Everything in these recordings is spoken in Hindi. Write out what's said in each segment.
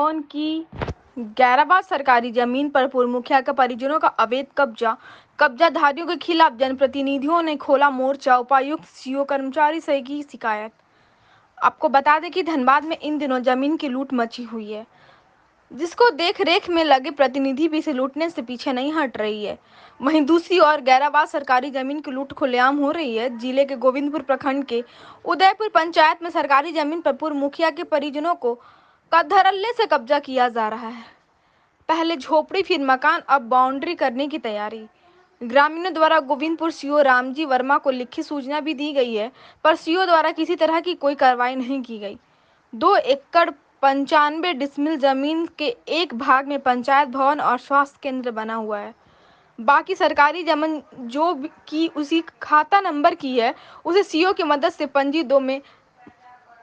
भवन की गैराबाद सरकारी जमीन पर पूर्व मुखिया के परिजनों का अवैध कब्जाधारियों के खिलाफ जनप्रतिनिधियों ने खोला मोर्चा। उपायुक्त सीओ कर्मचारी से की शिकायत। आपको बता दें कि धनबाद में इन दिनों जमीन की लूट मची हुई है, जिसको देख रेख में लगे प्रतिनिधि भी इसे लूटने से पीछे नहीं हट रही है। वहीं दूसरी ओर गैराबाद सरकारी जमीन की लूट खुलेआम हो रही है। जिले के गोविंदपुर प्रखंड के उदयपुर पंचायत में सरकारी जमीन पर पूर्व मुखिया के परिजनों को धड़ल्ले से कब्जा किया जा रहा है। पहले झोपड़ी फिर मकान, अब बाउंड्री करने की तैयारी। ग्रामीणों द्वारा गोविंदपुर सीओ रामजी वर्मा को लिखित सूचना भी दी गई है, पर सीओ द्वारा किसी तरह की कोई कार्रवाई नहीं की गई। 2 एकड़ 95 डिसमिल जमीन के एक भाग में पंचायत भवन और स्वास्थ्य केंद्र बना हुआ है। बाकी सरकारी जमीन जो की उसी खाता नंबर की है, उसे सीओ की मदद से पंजी 2 में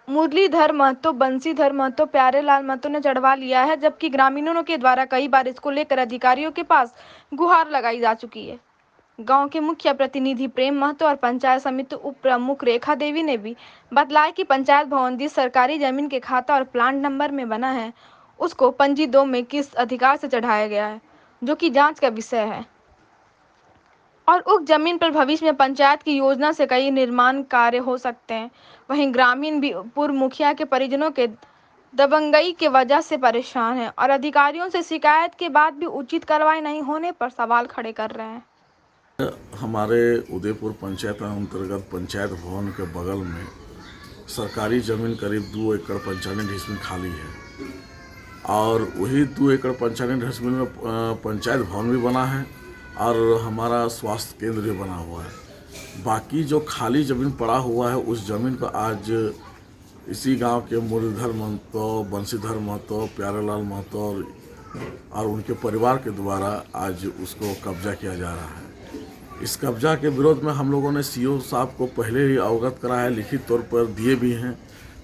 मुरलीधर महतो, बंसीधर महतो, प्यारेलाल महतो ने चढ़वा लिया है, जबकि ग्रामीणों के द्वारा कई बार इसको लेकर अधिकारियों के पास गुहार लगाई जा चुकी है। गांव के मुखिया प्रतिनिधि प्रेम महतो और पंचायत समिति उप प्रमुख रेखा देवी ने भी बतलाया कि पंचायत भवन जिस सरकारी जमीन के खाता और प्लांट नंबर में बना है, उसको पंजी 2 में किस अधिकार से चढ़ाया गया है, जो कि जांच का विषय है। और उक्त जमीन पर भविष्य में पंचायत की योजना से कई निर्माण कार्य हो सकते हैं। वहीं ग्रामीण भी पूर्व मुखिया के परिजनों के दबंगई के वजह से परेशान हैं और अधिकारियों से शिकायत के बाद भी उचित कार्रवाई नहीं होने पर सवाल खड़े कर रहे हैं। हमारे उदयपुर पंचायत अंतर्गत पंचायत भवन के बगल में सरकारी जमीन करीब 2 एकड़ 95 डिसमिल खाली है और वही 2 एकड़ 95 डिसमिल में पंचायत भवन भी बना है और हमारा स्वास्थ्य केंद्र भी बना हुआ है। बाकी जो खाली ज़मीन पड़ा हुआ है, उस ज़मीन को आज इसी गांव के मुरलीधर महतो, बंसीधर महतो, प्यारेलाल महतो और उनके परिवार के द्वारा आज उसको कब्जा किया जा रहा है। इस कब्जा के विरोध में हम लोगों ने सीओ साहब को पहले ही अवगत कराया, लिखित तौर पर दिए भी हैं,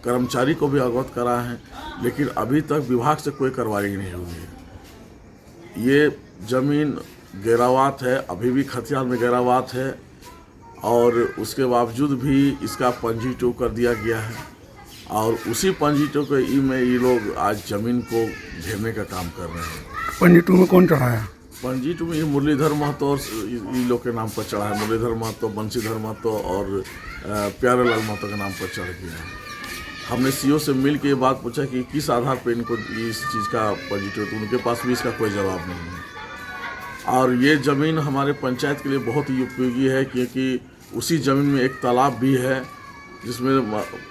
कर्मचारी को भी अवगत करा है, लेकिन अभी तक विभाग से कोई कार्रवाई नहीं हुई है। ये ज़मीन गैरावात है, अभी भी खतियान में गैरावात है और उसके बावजूद भी इसका पंजी 2 कर दिया गया है और उसी पंजी 2 के में ये लोग आज ज़मीन को घेरने का काम कर रहे हैं। पंजी 2 में कौन चढ़ा है? पंजी 2 में मुरलीधर महतो और इन लोग के नाम पर चढ़ा है। मुरलीधर महतो, बंसीधर महतो और प्यारेलाल महतो के नाम पर चढ़ गया है। हमने सीओ से मिल के ये बात पूछा कि किस आधार पर इनको इस चीज़ का पंजी 2, तो उनके पास भी इसका कोई जवाब नहीं है। और ये ज़मीन हमारे पंचायत के लिए बहुत ही उपयोगी है, क्योंकि उसी ज़मीन में एक तालाब भी है, जिसमें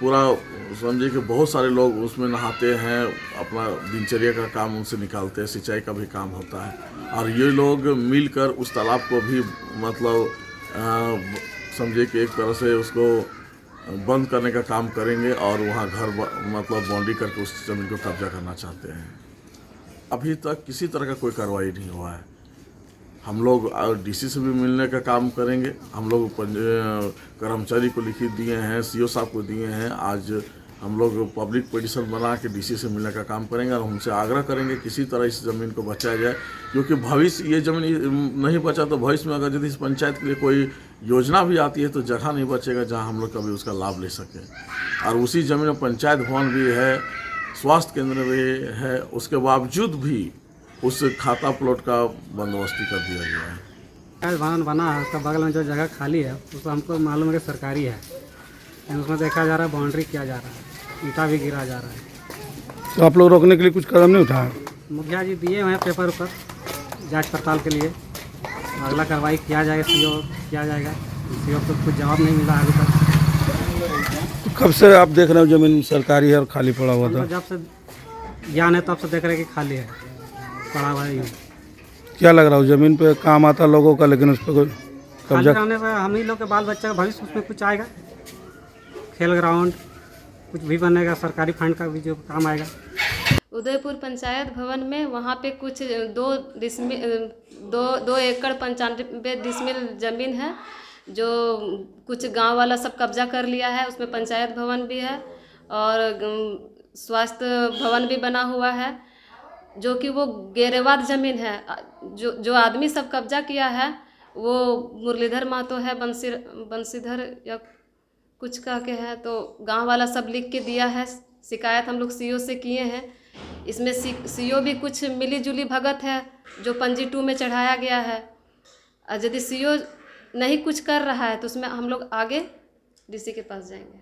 पूरा समझे कि बहुत सारे लोग उसमें नहाते हैं, अपना दिनचर्या का काम उनसे निकालते हैं, सिंचाई का भी काम होता है। और ये लोग मिलकर उस तालाब को भी मतलब समझे कि एक तरह से उसको बंद करने का काम करेंगे और वहाँ घर मतलब बाउंड्री करके उस ज़मीन को कब्जा करना चाहते हैं। अभी तक किसी तरह का कोई कार्रवाई नहीं हुआ है। हम लोग डीसी से भी मिलने का काम करेंगे। हम लोग कर्मचारी को लिखित दिए हैं, सीओ साहब को दिए हैं। आज हम लोग पब्लिक पिटीशन बना के डीसी से मिलने का काम करेंगे और उनसे आग्रह करेंगे किसी तरह इस ज़मीन को बचाया जाए, क्योंकि भविष्य ये ज़मीन नहीं बचा तो भविष्य में अगर यदि इस पंचायत के लिए कोई योजना भी आती है तो जगह नहीं बचेगा जहाँ हम लोग कभी उसका लाभ ले सकें। और उसी ज़मीन में पंचायत भवन भी है, स्वास्थ्य केंद्र भी है, उसके बावजूद भी उस खाता प्लॉट का बंदोबस्ती कर दिया गया है। पंचायत भवन बना है, उसका बगल में जो जगह खाली है उसको हमको मालूम है कि सरकारी है, लेकिन उसमें देखा जा रहा है बाउंड्री किया जा रहा है, ईंटा भी गिरा जा रहा है। तो आप लोग रोकने के लिए कुछ कदम नहीं उठाए? मुखिया जी दिए हुए हैं पेपर ऊपर जांच पड़ताल के लिए, अगला कार्रवाई किया जाएगा, सीओ किया जाएगा। सीओ को कुछ जवाब नहीं मिला अभी तक। तो कब से आप देख रहे हो ज़मीन सरकारी है और खाली पड़ा हुआ था? जब से ज्ञान है तब से देख रहे हैं कि खाली है, पड़ा हुआ है। क्या लग रहा है ज़मीन पे काम आता लोगों का, लेकिन उस पर कोई खाली कब्जा? रहने से हम ही लोग के बाल बच्चा का भविष्य उसमें कुछ आएगा, खेल ग्राउंड कुछ भी बनेगा, सरकारी फंड का भी जो काम आएगा। उदयपुर पंचायत भवन में वहाँ पे कुछ 2 एकड़ 95 डिसमिल ज़मीन है, जो कुछ गांव वाला सब कब्जा कर लिया है। उसमें पंचायत भवन भी है और स्वास्थ्य भवन भी बना हुआ है, जो कि वो गैराबाद ज़मीन है। जो आदमी सब कब्जा किया है वो मुरलीधर महतो है, बंसीधर या कुछ कह के है, तो गांव वाला सब लिख के दिया है। शिकायत हम लोग सीओ से किए हैं। इसमें सीओ भी कुछ मिली जुली भगत है जो पंजी 2 में चढ़ाया गया है। और यदि सीओ नहीं कुछ कर रहा है तो उसमें हम लोग आगे डीसी के पास जाएंगे।